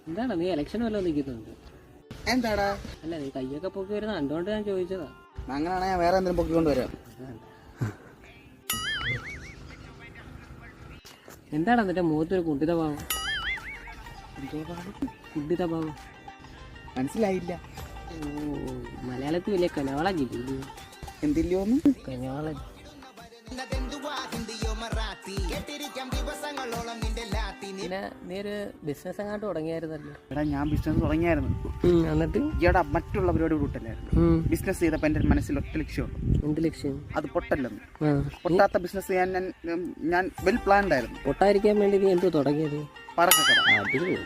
എന്താണ് നീ ഇലക്ഷൻ വല്ലതും നിൽക്കുന്നുണ്ട്? എന്താടാ? അല്ല നീ കയ്യൊക്കെ പൊക്കി വരുന്ന കണ്ടോണ്ട് ഞാൻ ചോദിച്ചതാ. അങ്ങനെയാണെങ്കിൽ ഞാൻ വേറെ എന്തെങ്കിലും പൊക്കിക്കൊണ്ട് വരാം. എന്താണ് എന്നിട്ട് മുഖത്തൊരു കുണ്ടിത ഭാവം? കുണ്ടിത ഭാവം മനസ്സിലായില്ല. ഓ, മലയാളത്തിൽ വലിയ കനവാളല്ലേ? എന്തില്ലോന്ന്? കനവാള. പിന്നെ നീ ഒരു ബിസിനസ് അങ്ങോട്ട് തുടങ്ങിയായിരുന്നല്ലോ. എടാ ഞാൻ ബിസിനസ് തുടങ്ങിയായിരുന്നു. എന്നിട്ട് ഈടാ മറ്റുള്ള പരിപാടി വിട്ടല്ലായിരുന്നു. ബിസിനസ് ചെയ്തപ്പോ എന്റെ മനസ്സിൽ ഒറ്റ ലക്ഷ്യമുള്ളൂ. എന്ത് ലക്ഷ്യം? അത് പൊട്ടല്ലെന്ന്. പൊട്ടാത്ത ബിസിനസ് ചെയ്യാൻ ഞാൻ വെൽ പ്ലാൻഡ് ആയിരുന്നു. പൊട്ടായിരിക്കാൻ വേണ്ടി നീ എന്തോ തുടങ്ങിയത്? പറക്കക്കട. അടിപൊളി.